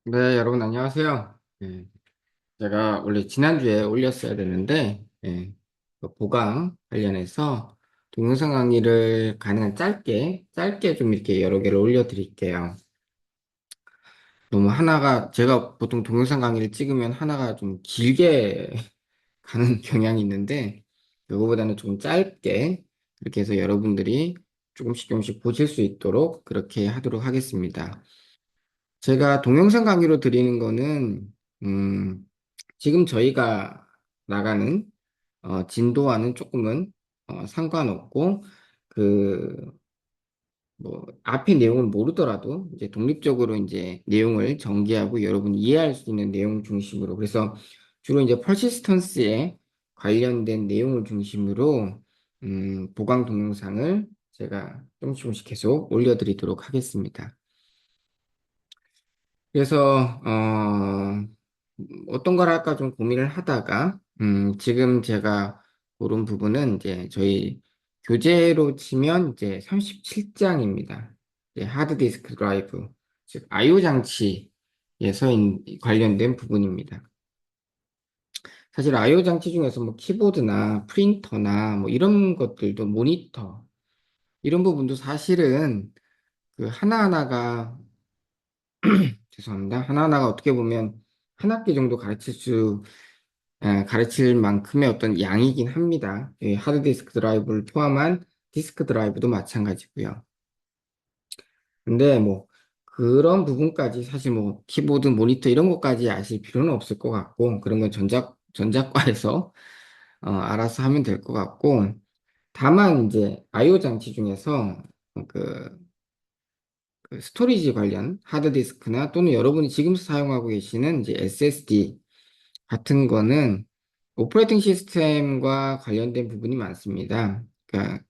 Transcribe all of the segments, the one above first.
네, 여러분 안녕하세요. 제가 원래 지난주에 올렸어야 되는데, 그 보강 관련해서 동영상 강의를 가능한 짧게 좀 이렇게 여러 개를 올려드릴게요. 너무 하나가, 제가 보통 동영상 강의를 찍으면 하나가 좀 길게 가는 경향이 있는데, 그거보다는 좀 짧게, 그렇게 해서 여러분들이 조금씩 보실 수 있도록 그렇게 하도록 하겠습니다. 제가 동영상 강의로 드리는 거는, 지금 저희가 나가는, 진도와는 조금은, 상관없고, 그, 앞에 내용을 모르더라도, 이제 독립적으로 이제 내용을 전개하고 여러분이 이해할 수 있는 내용 중심으로. 그래서 주로 이제 퍼시스턴스에 관련된 내용을 중심으로, 보강 동영상을 제가 조금씩 계속 올려드리도록 하겠습니다. 그래서 어떤 걸 할까 좀 고민을 하다가 지금 제가 고른 부분은 이제 저희 교재로 치면 이제 37장입니다. 하드디스크 드라이브, 즉 I/O 장치에서 관련된 부분입니다. 사실 I/O 장치 중에서 뭐 키보드나 프린터나 뭐 이런 것들도 모니터 이런 부분도 사실은 그 하나하나가 죄송합니다. 하나하나가 어떻게 보면 한 학기 정도 가르칠 만큼의 어떤 양이긴 합니다. 하드디스크 드라이브를 포함한 디스크 드라이브도 마찬가지고요. 근데 뭐 그런 부분까지 사실 뭐 키보드, 모니터 이런 것까지 아실 필요는 없을 것 같고 그런 건 전자과에서 알아서 하면 될 것 같고 다만 이제 I/O 장치 중에서 그 그 스토리지 관련 하드디스크나 또는 여러분이 지금 사용하고 계시는 이제 SSD 같은 거는 오퍼레이팅 시스템과 관련된 부분이 많습니다. 그러니까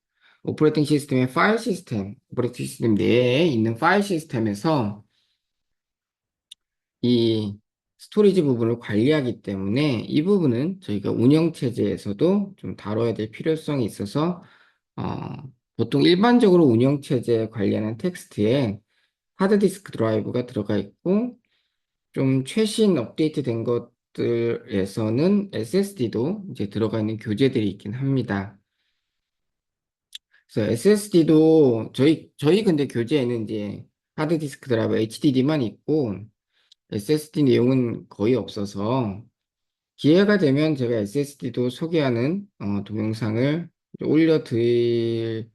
오퍼레이팅 시스템 내에 있는 파일 시스템에서 이 스토리지 부분을 관리하기 때문에 이 부분은 저희가 운영체제에서도 좀 다뤄야 될 필요성이 있어서 어, 보통 일반적으로 운영체제 관련한 텍스트에 하드디스크 드라이브가 들어가 있고 좀 최신 업데이트된 것들에서는 SSD도 이제 들어가 있는 교재들이 있긴 합니다. 그래서 SSD도 저희 근데 교재에는 이제 하드디스크 드라이브 HDD만 있고 SSD 내용은 거의 없어서 기회가 되면 제가 SSD도 소개하는 동영상을 올려드릴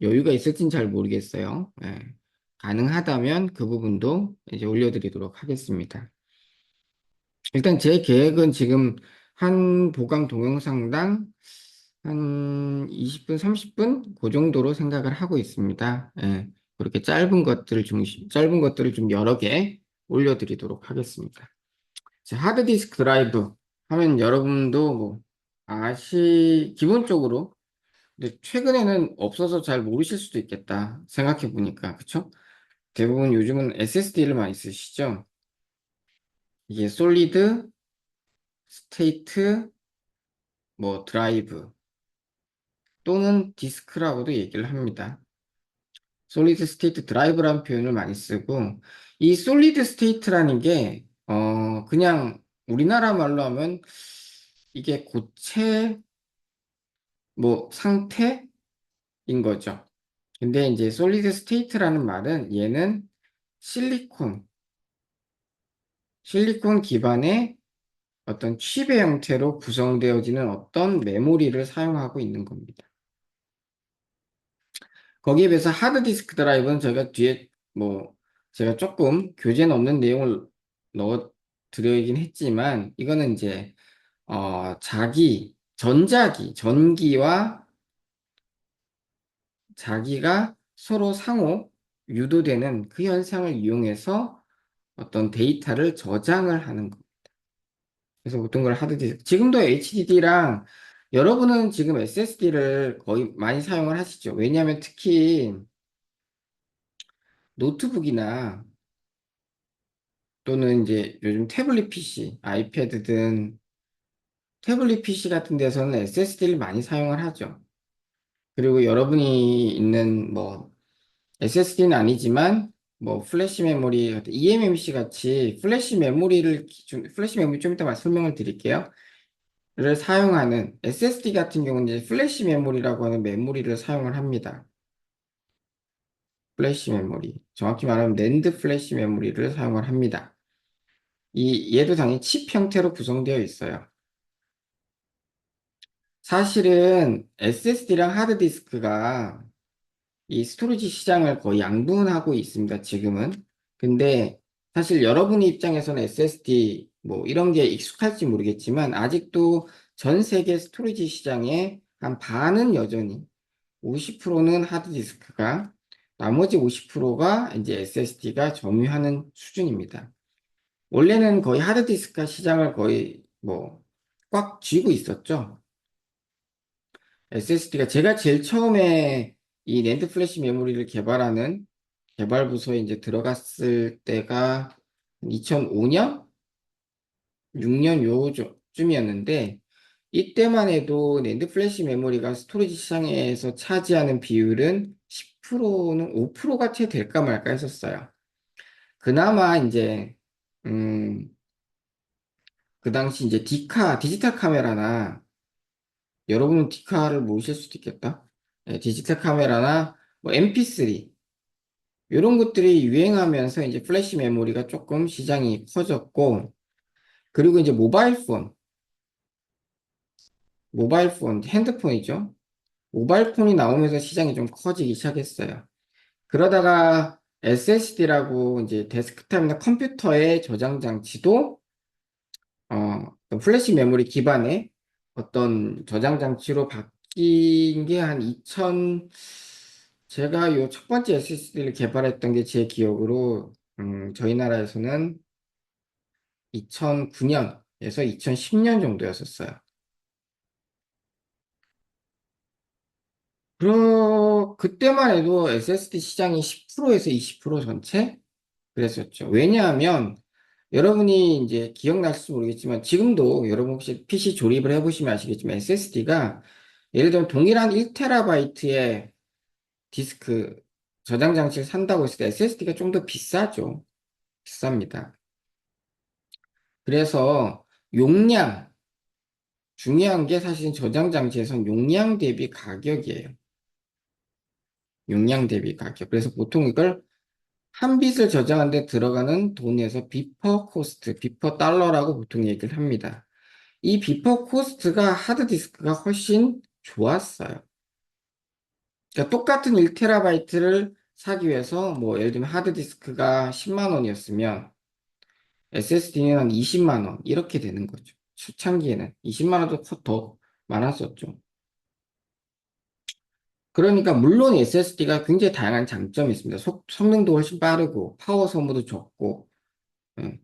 여유가 있을진 잘 모르겠어요. 가능하다면 그 부분도 이제 올려드리도록 하겠습니다. 일단 제 계획은 지금 한 보강 동영상당 한 20분, 30분? 그 정도로 생각을 하고 있습니다. 그렇게 짧은 것들을 좀 여러 개 올려드리도록 하겠습니다. 자, 하드디스크 드라이브 하면 여러분도 뭐 기본적으로 근데 최근에는 없어서 잘 모르실 수도 있겠다. 생각해 보니까, 그쵸? 대부분 요즘은 SSD를 많이 쓰시죠? 이게 솔리드, 스테이트, 뭐 드라이브 또는 디스크라고도 얘기를 합니다. 솔리드 스테이트 드라이브라는 표현을 많이 쓰고 이 솔리드 스테이트라는 게 그냥 우리나라 말로 하면 이게 고체 뭐 상태인 거죠. 근데 이제 솔리드 스테이트라는 말은 얘는 실리콘 기반의 어떤 칩의 형태로 구성되어지는 어떤 메모리를 사용하고 있는 겁니다. 거기에 비해서 하드디스크 드라이브는 저희가 뒤에 뭐 제가 조금 교재는 없는 내용을 넣어 드리긴 했지만 이거는 이제 전기와 자기가 서로 상호 유도되는 그 현상을 이용해서 어떤 데이터를 저장을 하는 거. 그래서 보통 걸 하드디스크. 지금도 HDD랑 여러분은 지금 SSD를 거의 많이 사용을 하시죠. 왜냐하면 특히 노트북이나 또는 이제 요즘 태블릿 PC, 아이패드든 태블릿 PC 같은 데서는 SSD를 많이 사용을 하죠. 그리고 여러분이 있는 뭐 SSD는 아니지만 뭐 플래시 메모리, eMMC 같이 플래시 메모리 좀 이따 설명을 드릴게요. 를 사용하는 SSD 같은 경우는 이제 플래시 메모리라고 하는 메모리를 사용을 합니다. 플래시 메모리. 정확히 말하면 낸드 플래시 메모리를 사용을 합니다. 얘도 당연히 칩 형태로 구성되어 있어요. 사실은 SSD랑 하드디스크가 이 스토리지 시장을 거의 양분하고 있습니다, 지금은. 근데 사실 여러분의 입장에서는 SSD 뭐 이런 게 익숙할지 모르겠지만 아직도 전 세계 스토리지 시장의 한 반은 여전히 50%는 하드디스크가 나머지 50%가 이제 SSD가 점유하는 수준입니다. 원래는 거의 하드디스크 시장을 거의 뭐 꽉 쥐고 있었죠. SSD가 제가 제일 처음에 이 낸드 플래시 메모리를 개발하는 개발 부서에 이제 들어갔을 때가 2005년, 6년 요쯤이었는데 이때만 해도 낸드 플래시 메모리가 스토리지 시장에서 차지하는 비율은 10%는 5%가 채 될까 말까 했었어요. 그나마 이제 음, 그 당시 이제 디지털 카메라나 여러분은 디카를 모르실 수도 있겠다. 예, 디지털 카메라나 뭐 MP3 이런 것들이 유행하면서 이제 플래시 메모리가 조금 시장이 커졌고 그리고 이제 핸드폰이죠. 모바일 폰이 나오면서 시장이 좀 커지기 시작했어요. 그러다가 SSD라고 이제 데스크탑이나 컴퓨터의 저장 장치도 어떤 플래시 메모리 기반의 어떤 저장 장치로 바뀐 게 한 2000, 제가 요 첫 번째 SSD를 개발했던 게 제 기억으로, 저희 나라에서는 2009년에서 2010년 정도였었어요. 그때만 해도 SSD 시장이 10%에서 20% 전체? 그랬었죠. 왜냐하면 여러분이 이제 기억나실지 모르겠지만 지금도 여러분 혹시 PC 조립을 해보시면 아시겠지만 SSD가 예를 들면 동일한 1TB의 디스크 저장 장치를 산다고 했을 때 SSD가 좀 더 비싸죠. 비쌉니다. 그래서 용량, 중요한 게 사실 저장 장치에선 용량 대비 가격이에요. 용량 대비 가격. 그래서 보통 이걸 한 빗을 저장하는 데 들어가는 돈에서 비퍼 코스트, 비퍼 달러라고 보통 얘기를 합니다. 이 비퍼 코스트가 하드디스크가 훨씬 좋았어요. 그러니까 똑같은 1TB를 사기 위해서 뭐 예를 들면 하드디스크가 10만 원이었으면 SSD는 한 20만 원 이렇게 되는 거죠. 초창기에는 20만 원도 더 많았었죠. 그러니까 물론 SSD가 굉장히 다양한 장점이 있습니다. 성능도 훨씬 빠르고 파워 소모도 적고 예.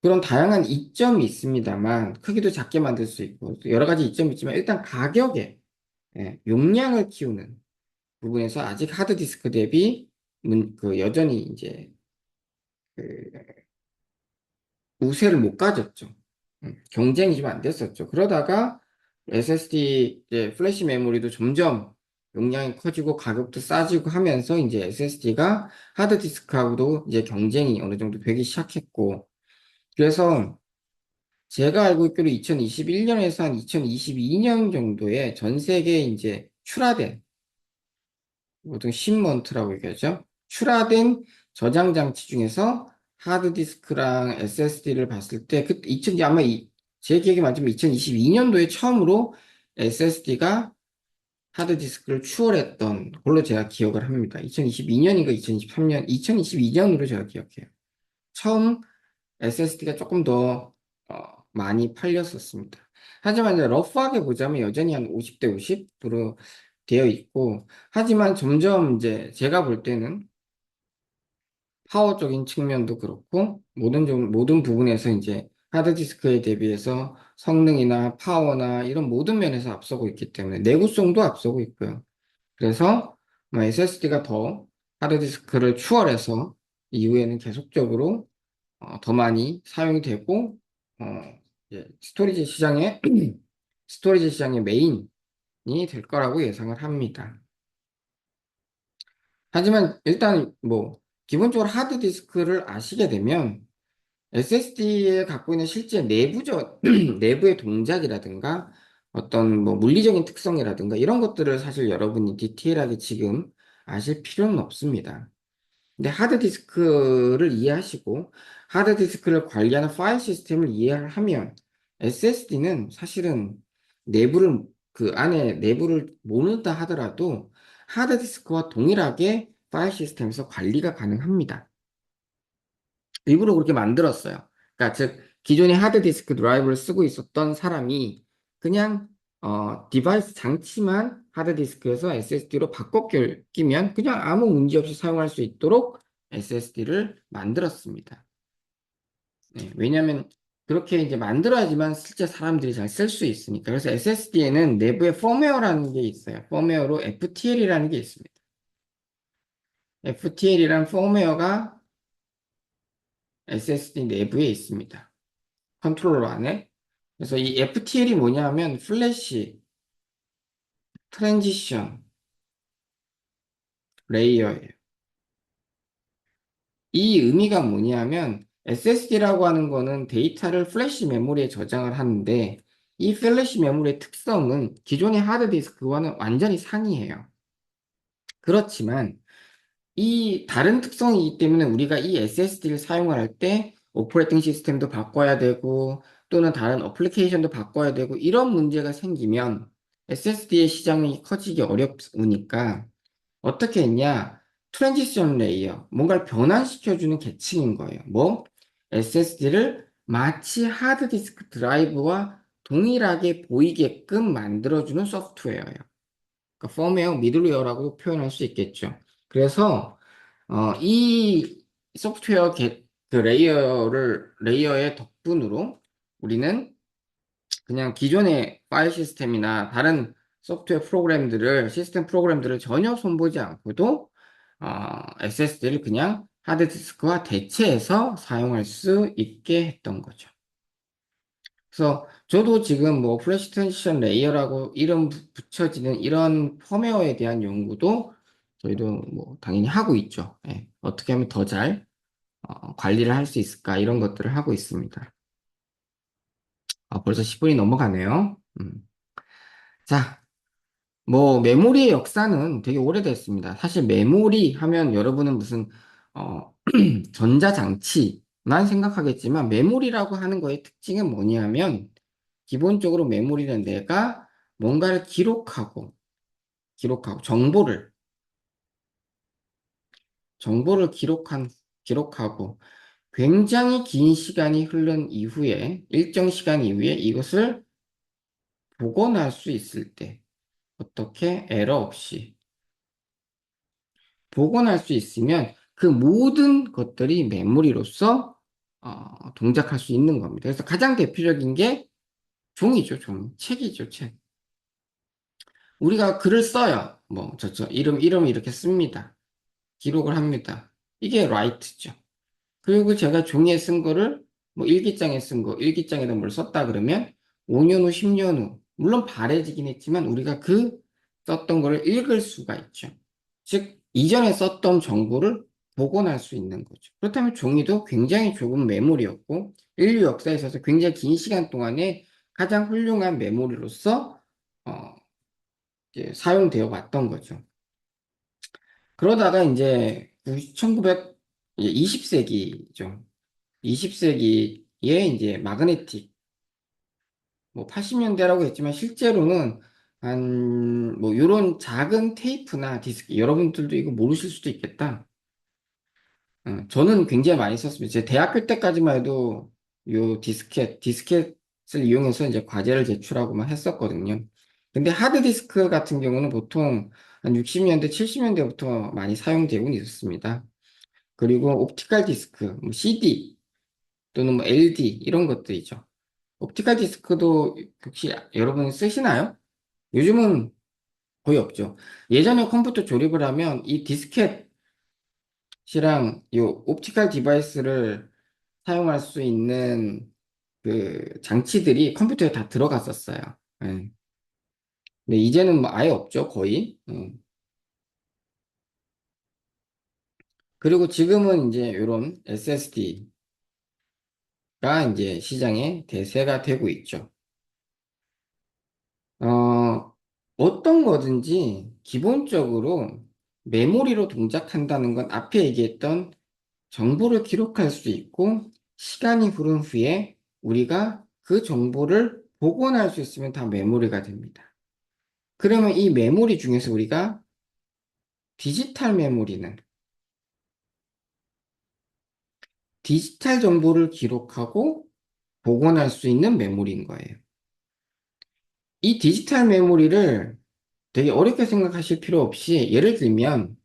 그런 다양한 이점이 있습니다만 크기도 작게 만들 수 있고 여러 가지 이점이 있지만 일단 가격에 예, 용량을 키우는 부분에서 아직 하드디스크 대비 여전히 이제 그 우세를 못 가졌죠. 경쟁이 좀 안 됐었죠. 그러다가 SSD 이제 플래시 메모리도 점점 용량이 커지고 가격도 싸지고 하면서 이제 SSD가 하드디스크하고도 이제 경쟁이 어느 정도 되기 시작했고 그래서 제가 알고 있기로 2021년에서 한 2022년 정도에 전 세계에 이제 출하된 보통 신먼트라고 얘기하죠. 출하된 저장 장치 중에서 하드디스크랑 SSD를 봤을 때, 제 기억이 맞으면 2022년도에 처음으로 SSD가 하드디스크를 추월했던 걸로 제가 기억을 합니다. 2022년인가 2023년, 2022년으로 제가 기억해요. 처음 SSD가 조금 더 많이 팔렸었습니다. 하지만 이제 러프하게 보자면 여전히 한 50대 50으로 되어 있고, 하지만 점점 이제 제가 볼 때는 파워적인 측면도 그렇고, 모든 부분에서 이제 하드디스크에 대비해서 성능이나 파워나 이런 모든 면에서 앞서고 있기 때문에 내구성도 앞서고 있고요. 그래서 SSD가 더 하드디스크를 추월해서 이후에는 계속적으로 더 많이 사용이 되고, 어, 스토리지 시장의 메인이 될 거라고 예상을 합니다. 하지만 일단 뭐 기본적으로 하드디스크를 아시게 되면 SSD에 갖고 있는 실제 내부의 동작이라든가 어떤 뭐 물리적인 특성이라든가 이런 것들을 사실 여러분이 디테일하게 지금 아실 필요는 없습니다. 근데 하드디스크를 이해하시고 하드디스크를 관리하는 파일 시스템을 이해하면 SSD는 사실은 내부를 그 안에 내부를 모른다 하더라도 하드디스크와 동일하게 파일 시스템에서 관리가 가능합니다. 일부러 그렇게 만들었어요. 그러니까 즉 기존의 하드디스크 드라이브를 쓰고 있었던 사람이 그냥 디바이스 장치만 하드디스크에서 SSD로 바꿔 끼면 그냥 아무 문제 없이 사용할 수 있도록 SSD를 만들었습니다. 네, 왜냐하면 그렇게 이제 만들어야지만 실제 사람들이 잘 쓸 수 있으니까. 그래서 SSD에는 내부에 펌웨어라는 게 있어요. 펌웨어로 FTL이라는 게 있습니다. FTL이란 펌웨어가 SSD 내부에 있습니다. 컨트롤러 안에. 그래서 이 FTL이 뭐냐 하면 플래시, 트랜지션, 레이어예요. 이 의미가 뭐냐면 SSD라고 하는 거는 데이터를 플래시 메모리에 저장을 하는데 이 플래시 메모리의 특성은 기존의 하드디스크와는 완전히 상이해요. 그렇지만 이 다른 특성이기 때문에 우리가 이 SSD를 사용할 때 오퍼레이팅 시스템도 바꿔야 되고 또는 다른 어플리케이션도 바꿔야 되고 이런 문제가 생기면 SSD의 시장이 커지기 어렵으니까 어떻게 했냐? 트랜지션 레이어, 뭔가를 변환시켜주는 계층인 거예요. 뭐? SSD를 마치 하드디스크 드라이브와 동일하게 보이게끔 만들어주는 소프트웨어예요. 그러니까 펌웨어, 미들웨어라고 표현할 수 있겠죠. 그래서 이 소프트웨어 그 레이어의 덕분으로 우리는 그냥 기존의 파일 시스템이나 다른 소프트웨어 프로그램들을, 시스템 프로그램들을 전혀 손보지 않고도 SSD를 그냥 하드디스크와 대체해서 사용할 수 있게 했던 거죠. 그래서 저도 지금 뭐 플래시 트랜지션 레이어라고 이름 붙여지는 이런 펌웨어에 대한 연구도 저희도 뭐 당연히 하고 있죠. 예, 어떻게 하면 더 잘 관리를 할 수 있을까 이런 것들을 하고 있습니다. 벌써 10분이 넘어가네요. 자, 뭐 메모리의 역사는 되게 오래됐습니다. 사실 메모리 하면 여러분은 무슨 어, 전자장치만 생각하겠지만 메모리라고 하는 거의 특징은 뭐냐면 기본적으로 메모리는 내가 뭔가를 기록하고 정보를 기록하고 굉장히 긴 시간이 흐른 이후에 일정 시간 이후에 이것을 복원할 수 있을 때 어떻게 에러 없이 복원할 수 있으면 그 모든 것들이 메모리로서 동작할 수 있는 겁니다. 그래서 가장 대표적인 게 종이죠, 책이죠, 책. 우리가 글을 써요. 뭐, 이름을 이렇게 씁니다. 기록을 합니다. 이게 라이트죠. 그리고 제가 종이에 쓴 거를 뭐 일기장에 쓴 거, 일기장에다 뭘 썼다 그러면 5년 후, 10년 후, 물론 바래지긴 했지만 우리가 그 썼던 거를 읽을 수가 있죠. 즉, 이전에 썼던 정보를 복원할 수 있는 거죠. 그렇다면 종이도 굉장히 좁은 메모리였고, 인류 역사에 있어서 굉장히 긴 시간 동안에 가장 훌륭한 메모리로서 어, 이제 사용되어 왔던 거죠. 그러다가 이제 20세기죠. 20세기에 이제 마그네틱, 뭐 80년대라고 했지만 실제로는 한, 뭐 요런 작은 테이프나 디스크, 여러분들도 이거 모르실 수도 있겠다. 저는 굉장히 많이 썼습니다. 제 대학교 때까지만 해도 요 디스켓을 이용해서 이제 과제를 제출하고만 했었거든요. 근데 하드디스크 같은 경우는 보통 한 60년대, 70년대부터 많이 사용되고 있었습니다. 그리고 옵티컬 디스크, 뭐 CD 또는 뭐 LD 이런 것들이죠. 옵티컬 디스크도 혹시 여러분 쓰시나요? 요즘은 거의 없죠. 예전에 컴퓨터 조립을 하면 이 디스켓이랑 이 옵티컬 디바이스를 사용할 수 있는 그 장치들이 컴퓨터에 다 들어갔었어요. 예. 근데 이제는 뭐 아예 없죠, 거의. 그리고 지금은 이제 이런 SSD가 이제 시장에 대세가 되고 있죠. 어, 어떤 거든지 기본적으로 메모리로 동작한다는 건 앞에 얘기했던 정보를 기록할 수 있고 시간이 흐른 후에 우리가 그 정보를 복원할 수 있으면 다 메모리가 됩니다. 그러면 이 메모리 중에서 우리가 디지털 메모리는 디지털 정보를 기록하고 복원할 수 있는 메모리인 거예요. 이 디지털 메모리를 되게 어렵게 생각하실 필요 없이 예를 들면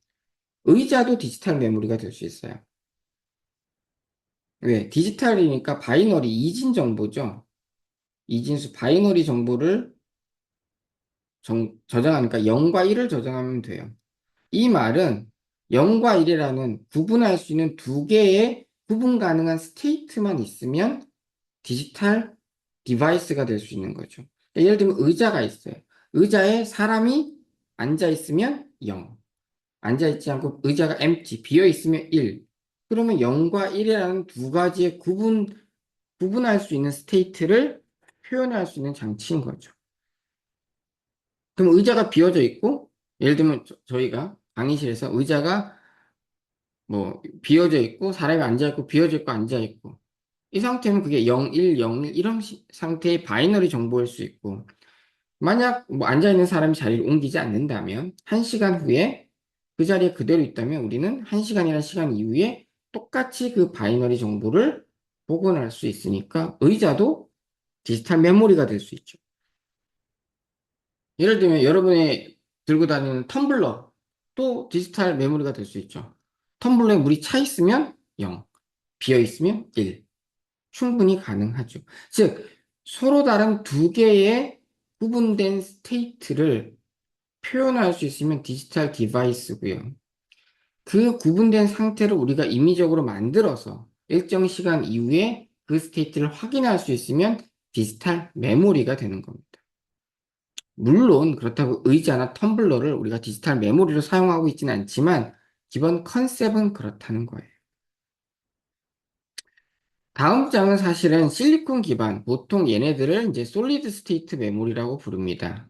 의자도 디지털 메모리가 될 수 있어요. 왜? 디지털이니까 바이너리 이진 정보죠. 이진수 바이너리 정보를 저장하니까 0과 1을 저장하면 돼요. 이 말은 0과 1이라는 구분할 수 있는 두 개의 구분 가능한 스테이트만 있으면 디지털 디바이스가 될 수 있는 거죠. 예를 들면 의자가 있어요. 의자에 사람이 앉아 있으면 0. 앉아 있지 않고 의자가 empty, 비어 있으면 1. 그러면 0과 1이라는 두 가지의 구분할 수 있는 스테이트를 표현할 수 있는 장치인 거죠. 그럼 의자가 비어져 있고, 예를 들면 저희가 강의실에서 의자가 뭐 비어져 있고, 사람이 앉아 있고, 비어져 있고, 앉아 있고, 이 상태는 그게 0, 1, 0, 1 이런 상태의 바이너리 정보일 수 있고, 만약 뭐 앉아있는 사람이 자리를 옮기지 않는다면 1시간 후에 그 자리에 그대로 있다면 우리는 1시간이라는 시간 이후에 똑같이 그 바이너리 정보를 복원할 수 있으니까 의자도 디지털 메모리가 될 수 있죠. 예를 들면 여러분이 들고 다니는 텀블러 또 디지털 메모리가 될 수 있죠. 텀블러에 물이 차 있으면 0, 비어 있으면 1. 충분히 가능하죠. 즉, 서로 다른 두 개의 구분된 스테이트를 표현할 수 있으면 디지털 디바이스고요. 그 구분된 상태를 우리가 임의적으로 만들어서 일정 시간 이후에 그 스테이트를 확인할 수 있으면 디지털 메모리가 되는 겁니다. 물론 그렇다고 의자나 텀블러를 우리가 디지털 메모리로 사용하고 있지는 않지만 기본 컨셉은 그렇다는 거예요. 다음 장은 사실은 실리콘 기반, 보통 얘네들을 이제 솔리드 스테이트 메모리라고 부릅니다.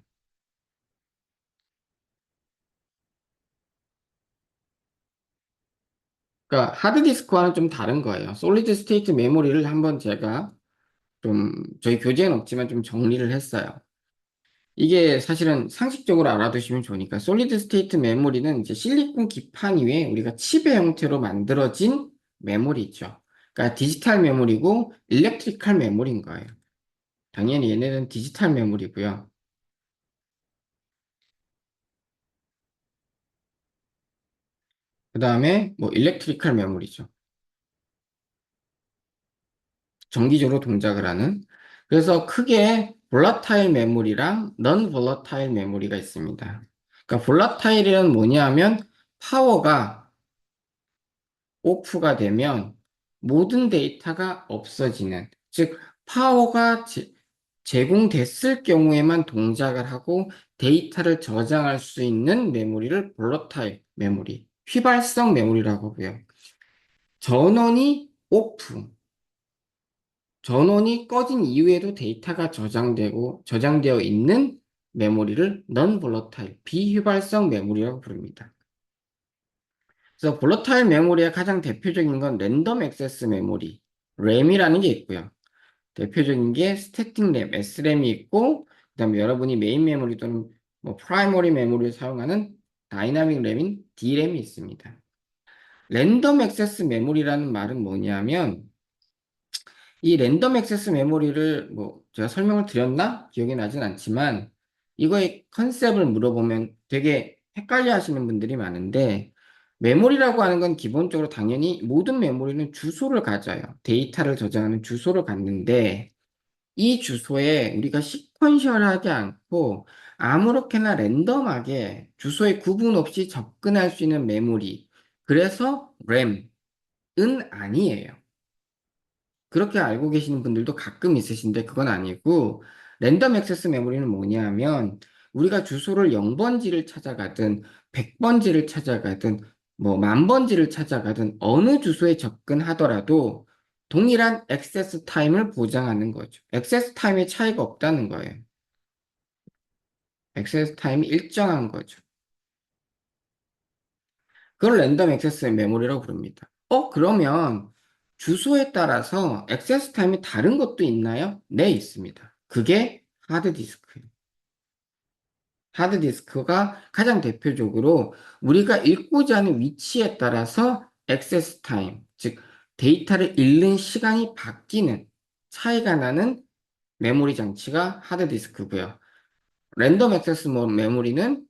그러니까 하드디스크와는 좀 다른 거예요. 솔리드 스테이트 메모리를 한번 제가 좀 저희 교재에는 없지만 좀 정리를 했어요. 이게 사실은 상식적으로 알아두시면 좋으니까 솔리드 스테이트 메모리는 이제 실리콘 기판 위에 우리가 칩의 형태로 만들어진 메모리죠. 그러니까 디지털 메모리고 일렉트리컬 메모리인 거예요. 당연히 얘네는 디지털 메모리고요. 그 다음에 뭐 일렉트리컬 메모리죠. 정기적으로 동작을 하는. 그래서 크게 볼라타일 메모리랑 넌 볼라타일 메모리가 있습니다. 그러니까 볼라타일이란 뭐냐 하면 파워가 오프가 되면 모든 데이터가 없어지는, 즉 파워가 제공됐을 경우에만 동작을 하고 데이터를 저장할 수 있는 메모리를 볼라타일 메모리, 휘발성 메모리라고 하고요. 전원이 오프, 전원이 꺼진 이후에도 데이터가 저장되어 있는 메모리를 non-volatile, 비휘발성 메모리라고 부릅니다. 그래서 볼러타일 메모리의 가장 대표적인 건 랜덤 액세스 메모리, 램이라는 게 있고요. 대표적인 게 스태틱 램, SRAM이 있고, 그다음에 여러분이 메인 메모리 또는 뭐 프라이머리 메모리를 사용하는 다이나믹 램인 D램이 있습니다. 랜덤 액세스 메모리라는 말은 뭐냐면 이 랜덤 액세스 메모리를 뭐 제가 설명을 드렸나? 기억이 나진 않지만 이거의 컨셉을 물어보면 되게 헷갈려 하시는 분들이 많은데 메모리라고 하는 건 기본적으로 당연히 모든 메모리는 주소를 가져요. 데이터를 저장하는 주소를 갖는데 이 주소에 우리가 시퀀셜하지 않고 아무렇게나 랜덤하게 주소에 구분 없이 접근할 수 있는 메모리. 그래서 램은 아니에요. 그렇게 알고 계시는 분들도 가끔 있으신데 그건 아니고 랜덤 액세스 메모리는 뭐냐 하면 우리가 주소를 0번지를 찾아가든 100번지를 찾아가든 뭐 만번지를 찾아가든 어느 주소에 접근하더라도 동일한 액세스 타임을 보장하는 거죠. 액세스 타임에 차이가 없다는 거예요. 액세스 타임이 일정한 거죠. 그걸 랜덤 액세스 메모리라고 부릅니다. 그러면 주소에 따라서 액세스 타임이 다른 것도 있나요? 네, 있습니다. 그게 하드디스크예요. 하드디스크가 가장 대표적으로 우리가 읽고자 하는 위치에 따라서 액세스 타임, 즉 데이터를 읽는 시간이 바뀌는 차이가 나는 메모리 장치가 하드디스크고요. 랜덤 액세스 메모리는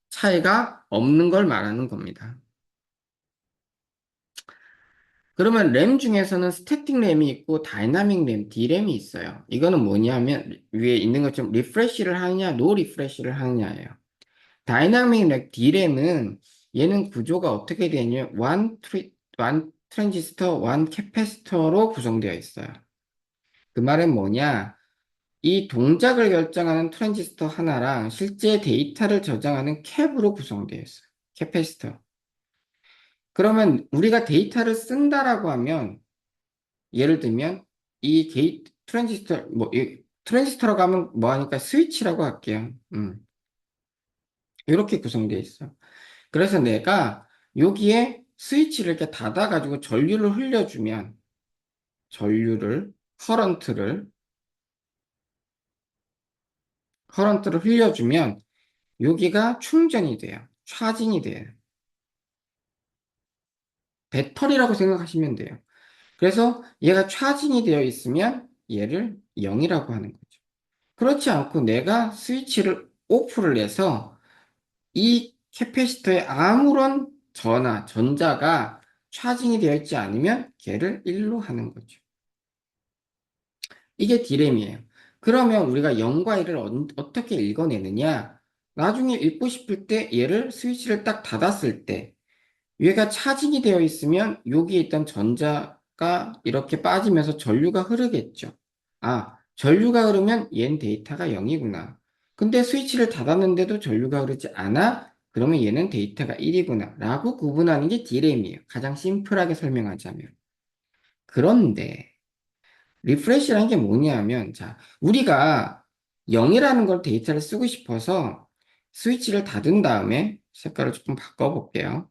차이가 없는 걸 말하는 겁니다. 그러면 램 중에서는 스태틱 램이 있고 다이나믹 램, D램이 있어요. 이거는 뭐냐면 위에 있는 것처럼 리프레시를 하느냐, 노 리프레시를 하느냐예요. 다이나믹 렉 D램은 얘는 구조가 어떻게 되냐면 one 트랜지스터, one 캐패시터로 구성되어 있어요. 그 말은 뭐냐? 이 동작을 결정하는 트랜지스터 하나랑 실제 데이터를 저장하는 캡으로 구성되어 있어요. 캐패시터. 그러면 우리가 데이터를 쓴다라고 하면 예를 들면 이 트랜지스터 트랜지스터라고 하면 뭐 하니까 스위치라고 할게요. 이렇게 구성되어 있어. 그래서 내가 여기에 스위치를 이렇게 닫아가지고 전류를, 커런트를, 커런트를 흘려주면 여기가 충전이 돼요. 차징이 돼요. 배터리라고 생각하시면 돼요. 그래서 얘가 차징이 되어 있으면 얘를 0이라고 하는 거죠. 그렇지 않고 내가 스위치를 오프를 해서 이 캐패시터에 아무런 전자가 차징이 되어 있지 않으면 걔를 1로 하는 거죠. 이게 디램이에요. 그러면 우리가 0과 1을 어떻게 읽어내느냐? 나중에 읽고 싶을 때 얘를 스위치를 딱 닫았을 때 얘가 차징이 되어 있으면 여기에 있던 전자가 이렇게 빠지면서 전류가 흐르겠죠. 아, 전류가 흐르면 얘는 데이터가 0이구나. 근데 스위치를 닫았는데도 전류가 흐르지 않아? 그러면 얘는 데이터가 1이구나. 라고 구분하는 게 디램이에요. 가장 심플하게 설명하자면. 그런데 리프레시라는 게 뭐냐면, 자, 우리가 0이라는 걸 데이터를 쓰고 싶어서 스위치를 닫은 다음에 색깔을 조금 바꿔볼게요.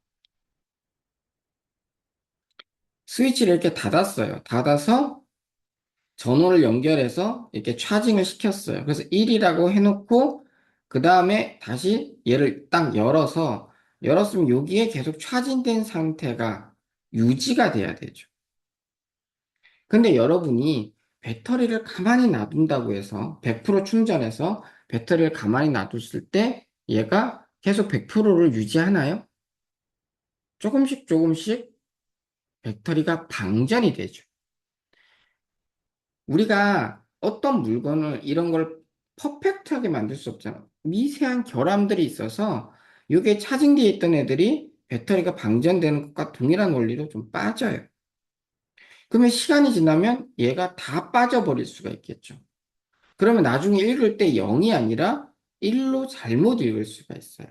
스위치를 이렇게 닫았어요. 닫아서 전원을 연결해서 이렇게 차징을 시켰어요. 그래서 1이라고 해놓고, 그 다음에 다시 얘를 딱 열었으면 여기에 계속 차징된 상태가 유지가 돼야 되죠. 근데 여러분이 배터리를 가만히 놔둔다고 해서 100% 충전해서 배터리를 가만히 놔뒀을 때 얘가 계속 100%를 유지하나요? 조금씩 조금씩 배터리가 방전이 되죠. 우리가 어떤 물건을 이런 걸 퍼펙트하게 만들 수 없잖아. 미세한 결함들이 있어서 이게 차징되어 있던 애들이 배터리가 방전되는 것과 동일한 원리로 좀 빠져요. 그러면 시간이 지나면 얘가 다 빠져버릴 수가 있겠죠. 그러면 나중에 읽을 때 0이 아니라 1로 잘못 읽을 수가 있어요.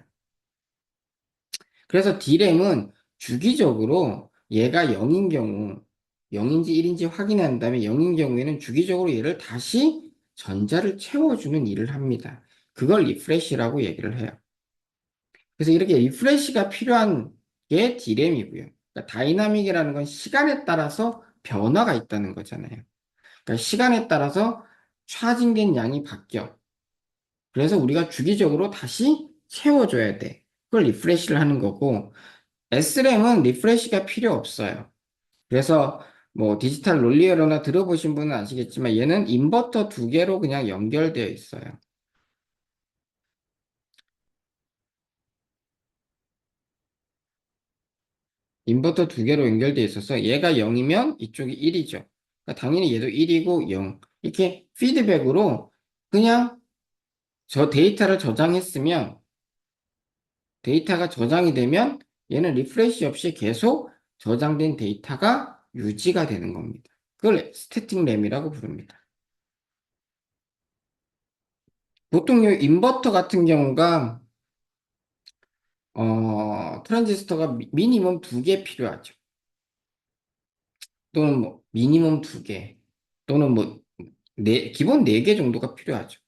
그래서 D램은 주기적으로 얘가 0인 경우, 0인지 1인지 확인한 다음에 0인 경우에는 주기적으로 얘를 다시 전자를 채워주는 일을 합니다. 그걸 리프레시라고 얘기를 해요. 그래서 이렇게 리프레시가 필요한 게 D램이고요. 그러니까 다이나믹이라는 건 시간에 따라서 변화가 있다는 거잖아요. 그러니까 시간에 따라서 차징된 양이 바뀌어. 그래서 우리가 주기적으로 다시 채워줘야 돼. 그걸 리프레시를 하는 거고, SRAM은 리프레시가 필요 없어요. 그래서 뭐 디지털 롤리에러나 들어보신 분은 아시겠지만 얘는 인버터 두 개로 그냥 연결되어 있어요. 인버터 두 개로 연결되어 있어서 얘가 0이면 이쪽이 1이죠. 그러니까 당연히 얘도 1이고 0. 이렇게 피드백으로 그냥 저 데이터를 저장했으면 데이터가 저장이 되면 얘는 리프레시 없이 계속 저장된 데이터가 유지가 되는 겁니다. 그걸 스태틱 램이라고 부릅니다. 보통 이 인버터 같은 경우가 트랜지스터가 미니멈 두 개 필요하죠. 또는 뭐, 미니멈 두 개. 또는 뭐, 기본 네 개 정도가 필요하죠.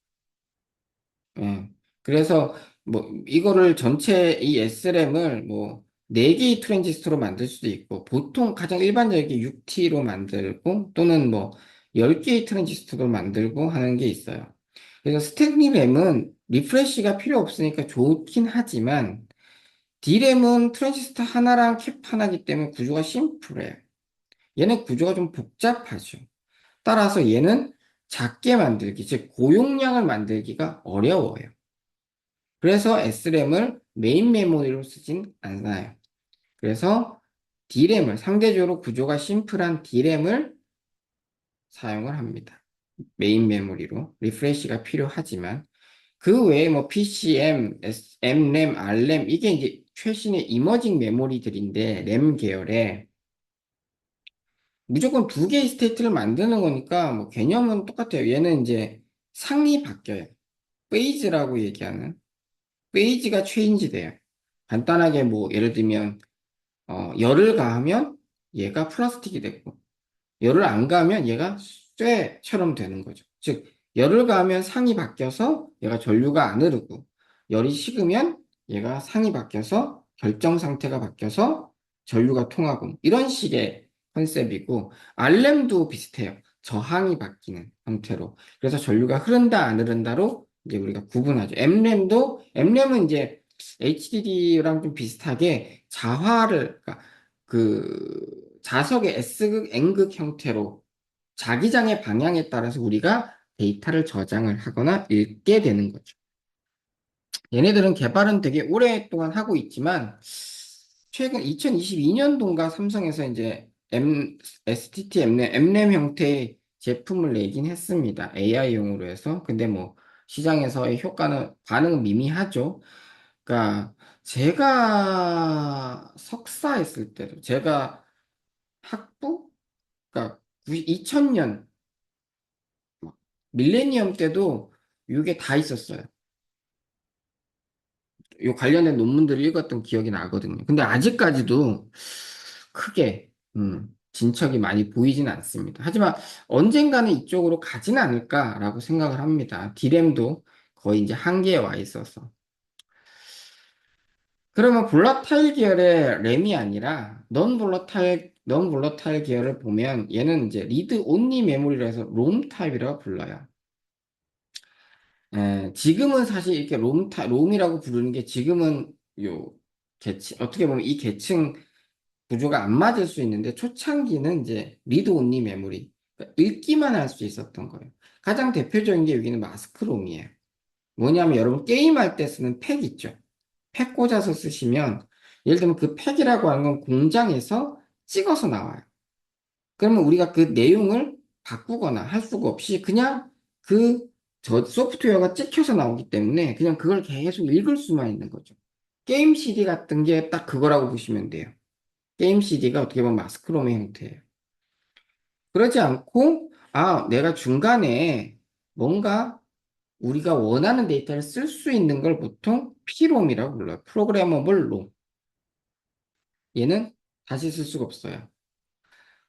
예. 그래서 뭐 이거를 전체 이 SRAM을 뭐 4개의 트랜지스터로 만들 수도 있고 보통 가장 일반적인 6T로 만들고 또는 뭐 10개의 트랜지스터로 만들고 하는 게 있어요. 그래서 스탠리 램은 리프레시가 필요 없으니까 좋긴 하지만 D램은 트랜지스터 하나랑 캡 하나이기 때문에 구조가 심플해요. 얘는 구조가 좀 복잡하죠. 따라서 얘는 작게 만들기, 즉 고용량을 만들기가 어려워요. 그래서 SRAM을 메인 메모리로 쓰진 않아요. 그래서 D램을, 상대적으로 구조가 심플한 D램을 사용을 합니다. 메인 메모리로. 리프레시가 필요하지만. 그 외에 뭐 PCM, M램, R램, 이게 이제 최신의 이머징 메모리들인데, 램 계열에 무조건 두 개의 스테이트를 만드는 거니까 뭐 개념은 똑같아요. 얘는 이제 상이 바뀌어요. 페이즈라고 얘기하는. 페이지가 체인지 돼요. 간단하게 뭐 예를 들면 열을 가하면 얘가 플라스틱이 되고 열을 안 가하면 얘가 쇠처럼 되는 거죠. 즉 열을 가하면 상이 바뀌어서 얘가 전류가 안 흐르고 열이 식으면 얘가 상이 바뀌어서 결정 상태가 바뀌어서 전류가 통하고 이런 식의 컨셉이고 알렘도 비슷해요. 저항이 바뀌는 형태로. 그래서 전류가 흐른다 안 흐른다로 이제 우리가 구분하죠. M램은 이제 HDD랑 좀 비슷하게 자화를 그러니까 그 자석의 S극, N극 형태로 자기장의 방향에 따라서 우리가 데이터를 저장을 하거나 읽게 되는 거죠. 얘네들은 개발은 되게 오랫동안 하고 있지만 최근 2022년도인가 삼성에서 이제 STT M램 형태의 제품을 내긴 했습니다. AI용으로 해서. 근데 뭐 시장에서의 효과는 반응은 미미하죠. 그러니까 제가 석사했을 때도 제가 학부 그러니까 2000년 밀레니엄 때도 이게 다 있었어요. 요 관련된 논문들을 읽었던 기억이 나거든요. 근데 아직까지도 크게 진척이 많이 보이진 않습니다. 하지만 언젠가는 이쪽으로 가진 않을까라고 생각을 합니다. D램도 거의 이제 한계에 와 있어서. 그러면 볼라타일 계열의 램이 아니라 넌 볼라타일 계열을 보면 얘는 이제 리드 온리 메모리라 해서 롬 타입이라고 불러요. 지금은 사실 이렇게 롬이라고 부르는 게 지금은 요 어떻게 보면 이 계층 구조가 안 맞을 수 있는데 초창기는 이제 리드 온리 메모리, 그러니까 읽기만 할 수 있었던 거예요. 가장 대표적인 게 여기는 마스크롬이에요. 뭐냐면 여러분 게임할 때 쓰는 팩 있죠. 팩 꽂아서 쓰시면 예를 들면 그 팩이라고 하는 건 공장에서 찍어서 나와요. 그러면 우리가 그 내용을 바꾸거나 할 수가 없이 그냥 그 소프트웨어가 찍혀서 나오기 때문에 그냥 그걸 계속 읽을 수만 있는 거죠. 게임 CD 같은 게 딱 그거라고 보시면 돼요. 게임 CD가 어떻게 보면 마스크롬의 형태예요. 그러지 않고 내가 중간에 뭔가 우리가 원하는 데이터를 쓸 수 있는 걸 보통 P롬이라고 불러요. 프로그래머블 롬. 얘는 다시 쓸 수가 없어요.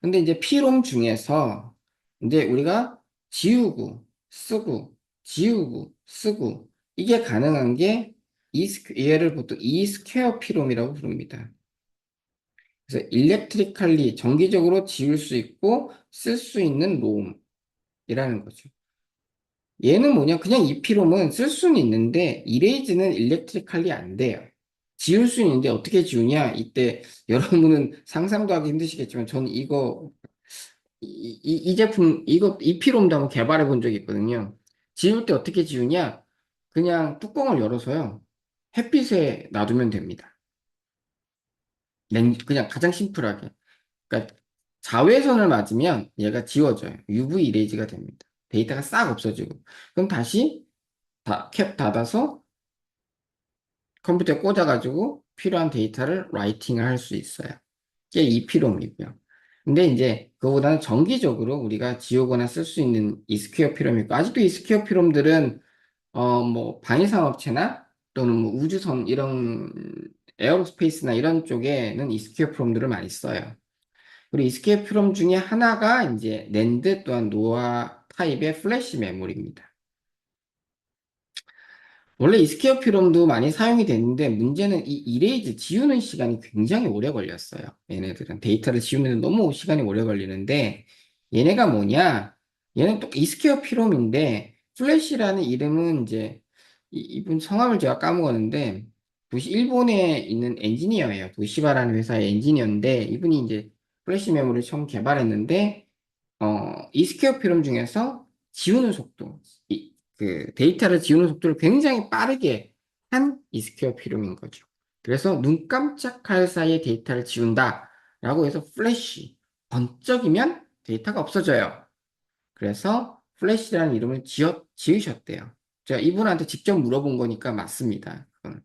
근데 이제 P롬 중에서 이제 우리가 지우고 쓰고 지우고 쓰고 이게 가능한 게 얘를 보통 E 스퀘어 P롬이라고 부릅니다. 그래서 일렉트리칼리 정기적으로 지울 수 있고 쓸 수 있는 롬이라는 거죠. 얘는 뭐냐? 그냥 이 P롬은 쓸 수는 있는데 이레이즈는 일렉트리칼리 안 돼요. 지울 수 있는데 어떻게 지우냐? 이때 여러분은 상상도 하기 힘드시겠지만 저는 이 제품, 이 피롬도 한번 개발해 본 적이 있거든요. 지울 때 어떻게 지우냐? 그냥 뚜껑을 열어서요. 햇빛에 놔두면 됩니다. 그냥 가장 심플하게. 그러니까 자외선을 맞으면 얘가 지워져요. UV 이레이즈가 됩니다. 데이터가 싹 없어지고. 그럼 다시 캡 닫아서 컴퓨터에 꽂아가지고 필요한 데이터를 라이팅을 할 수 있어요. 이게 EP롬이고요. 근데 이제 그거보다는 정기적으로 우리가 지우거나 쓸 수 있는 이스퀘어 필름이 있고 아직도 이스퀘어 필름들은 뭐 방위산업체나 또는 뭐 우주선 이런 에어로스페이스나 이런 쪽에는 이스케어 프롬들을 많이 써요. 그리고 이스케어 프롬 중에 하나가 이제 낸드 또한 노아 타입의 플래시 메모리입니다. 원래 이스케어 필름도 많이 사용이 됐는데 문제는 이 이레이즈 지우는 시간이 굉장히 오래 걸렸어요. 얘네들은 데이터를 지우는 데 너무 시간이 오래 걸리는데 얘네가 뭐냐? 얘는 또 이스케어 필름인데 플래시라는 이름은 이제 이분 성함을 제가 까먹었는데 일본에 있는 엔지니어예요. 도시바라는 회사의 엔지니어인데 이분이 이제 플래시 메모리를 처음 개발했는데 이스케어 필름 중에서 지우는 속도, 그 데이터를 지우는 속도를 굉장히 빠르게 한 이스케어 필름인 거죠. 그래서 눈 깜짝할 사이에 데이터를 지운다라고 해서 플래시, 번쩍이면 데이터가 없어져요. 그래서 플래시라는 이름을 지으셨대요. 제가 이분한테 직접 물어본 거니까 맞습니다. 그건.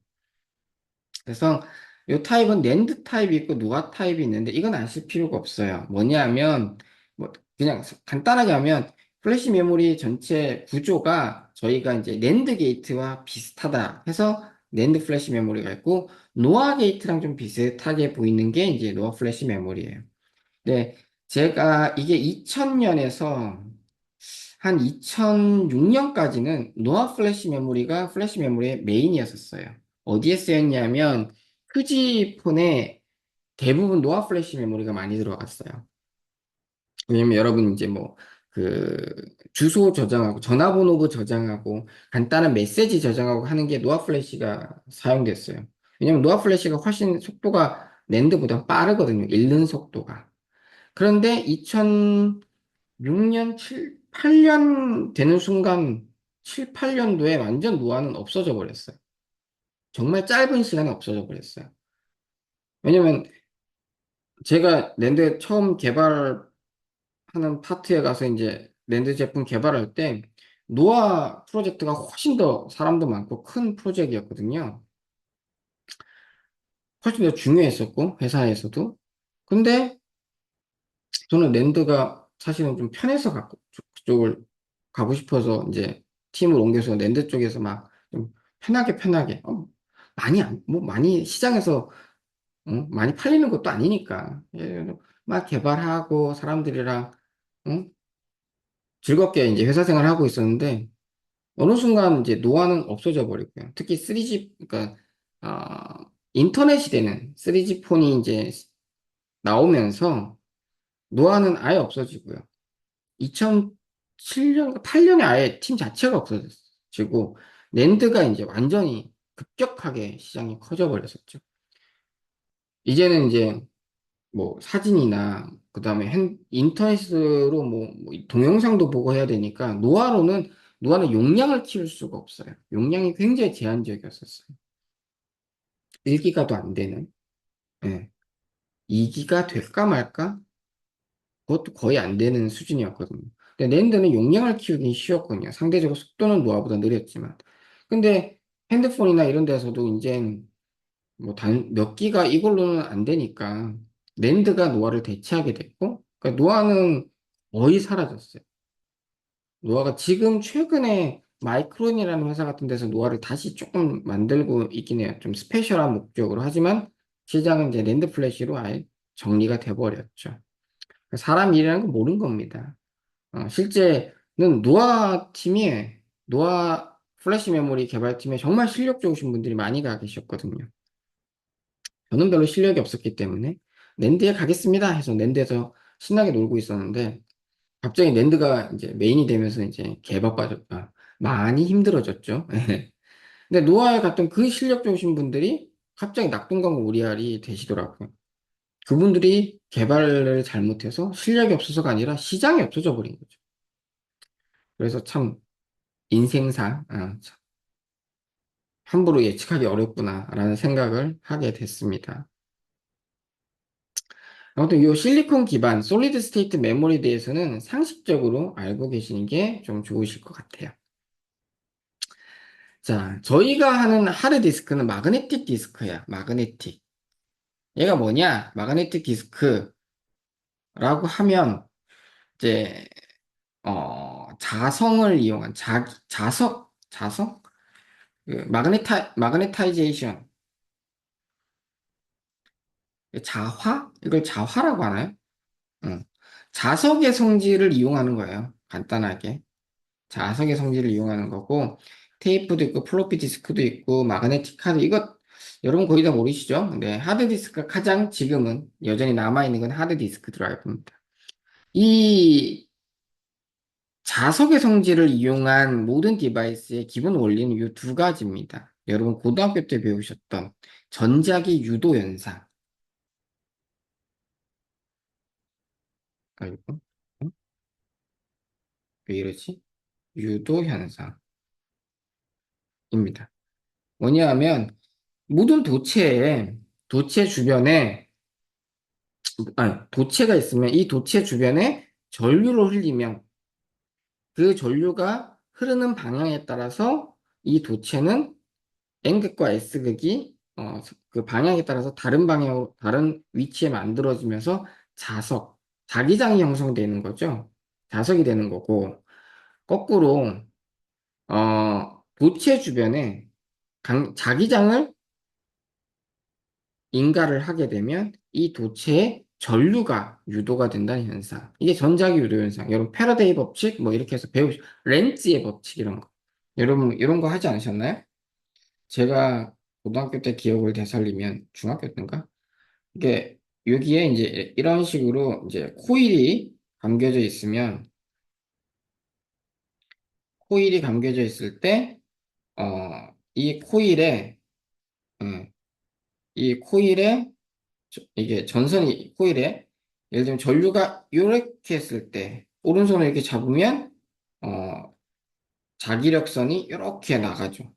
그래서 이 타입은 낸드 타입이 있고 노아 타입이 있는데 이건 아실 필요가 없어요. 뭐냐면 뭐 그냥 간단하게 하면 플래시 메모리 전체 구조가 저희가 이제 낸드 게이트와 비슷하다 해서 낸드 플래시 메모리가 있고 노아 게이트랑 좀 비슷하게 보이는 게 이제 노아 플래시 메모리예요. 네, 제가 이게 2000년에서 한 2006년까지는 노아 플래시 메모리가 플래시 메모리의 메인이었었어요. 어디에 쓰였냐면 휴지폰에 대부분 노아 플래시 메모리가 많이 들어갔어요. 왜냐면 여러분 이제 뭐 그 주소 저장하고 전화번호 저장하고 간단한 메시지 저장하고 하는 게 노아 플래시가 사용됐어요. 왜냐면 노아 플래시가 훨씬 속도가 낸드보다 빠르거든요. 읽는 속도가. 그런데 2006년, 8년 되는 순간 7, 8년도에 완전 노화는 없어져 버렸어요. 정말 짧은 시간에 없어져 버렸어요. 왜냐면 제가 랜드 처음 개발하는 파트에 가서 이제 랜드 제품 개발할 때 노화 프로젝트가 훨씬 더 사람도 많고 큰 프로젝트였거든요. 훨씬 더 중요했었고 회사에서도. 근데 저는 랜드가 사실은 좀 편해서 그쪽을 가고 싶어서 이제 팀을 옮겨서 랜드 쪽에서 막 좀 편하게 많이 뭐 많이 시장에서 많이 팔리는 것도 아니니까 막 개발하고 사람들이랑 응? 즐겁게 이제 회사 생활하고 있었는데 어느 순간 이제 노화는 없어져 버리고요. 특히 3G 그러니까 인터넷이 되는 3G 폰이 이제 나오면서 노화는 아예 없어지고요. 2007년, 8년에 아예 팀 자체가 없어지고, 랜드가 이제 완전히 급격하게 시장이 커져 버렸었죠. 이제는 이제 뭐 사진이나, 그 다음에 인터넷으로 뭐 동영상도 보고 해야 되니까, 노화는 용량을 키울 수가 없어요. 용량이 굉장히 제한적이었었어요. 1기가도 안 되는, 예. 2기가 될까 말까? 그것도 거의 안 되는 수준이었거든요. 근데 랜드는 용량을 키우기 쉬웠거든요. 상대적으로 속도는 노아보다 느렸지만. 근데 핸드폰이나 이런 데서도 이제 뭐 몇 기가 이걸로는 안 되니까 랜드가 노아를 대체하게 됐고, 그러니까 노아는 거의 사라졌어요. 노아가 지금 최근에 마이크론이라는 회사 같은 데서 노아를 다시 조금 만들고 있긴 해요. 좀 스페셜한 목적으로. 하지만 시장은 이제 랜드 플래시로 아예 정리가 돼버렸죠. 사람 일이라는 건 모르는 겁니다. 실제는 노아 플래시 메모리 개발팀에 정말 실력 좋으신 분들이 많이 가 계셨거든요. 저는 별로 실력이 없었기 때문에 낸드에 가겠습니다 해서 낸드에서 신나게 놀고 있었는데 갑자기 낸드가 이제 메인이 되면서 이제 개바빠졌다. 많이 힘들어졌죠. 근데 노아에 갔던 그 실력 좋으신 분들이 갑자기 낙동강고 오리알이 되시더라고요. 그분들이 개발을 잘못해서 실력이 없어서가 아니라 시장이 없어져 버린 거죠. 그래서 참 인생사, 참 함부로 예측하기 어렵구나라는 생각을 하게 됐습니다. 아무튼 이 실리콘 기반 솔리드 스테이트 메모리에 대해서는 상식적으로 알고 계시는 게 좀 좋으실 것 같아요. 자, 저희가 하는 하드디스크는 마그네틱 디스크야. 마그네틱. 얘가 뭐냐? 마그네틱 디스크라고 하면 이제 자성을 이용한 자석? 자석? 그 마그네타이제이션, 자화? 이걸 자화라고 하나요? 응. 자석의 성질을 이용하는 거예요. 간단하게. 자석의 성질을 이용하는 거고, 테이프도 있고, 플로피 디스크도 있고, 마그네틱 카드, 이거 여러분 거의 다 모르시죠? 네, 하드디스크가 가장 지금은 여전히 남아있는 건 하드디스크 드라이브입니다. 이 자석의 성질을 이용한 모든 디바이스의 기본 원리는 이 두 가지입니다. 여러분 고등학교 때 배우셨던 전자기 유도 현상. 아이고, 어? 왜 이러지? 유도 현상입니다. 뭐냐 하면 모든 도체 주변에, 아니, 도체가 있으면 이 도체 주변에 전류를 흘리면 그 전류가 흐르는 방향에 따라서 이 도체는 N극과 S극이 그 방향에 따라서 다른 방향으로 다른 위치에 만들어지면서 자석, 자기장이 형성되는 거죠. 자석이 되는 거고 거꾸로 도체 주변에 자기장을 인가를 하게 되면 이 도체에 전류가 유도가 된다는 현상. 이게 전자기 유도 현상. 여러분 패러데이 법칙 뭐 이렇게 해서 렌츠의 법칙 이런 거. 여러분 이런 거 하지 않으셨나요? 제가 고등학교 때 기억을 되살리면 중학교 때인가? 이게 여기에 이제 이런 식으로 이제 감겨져 있으면 코일이 감겨져 있을 때 이 음, 이 코일에 이게 전선이 코일에 예를 들면 전류가 이렇게 했을 때 오른손을 이렇게 잡으면 어, 자기력선이 이렇게 나가죠.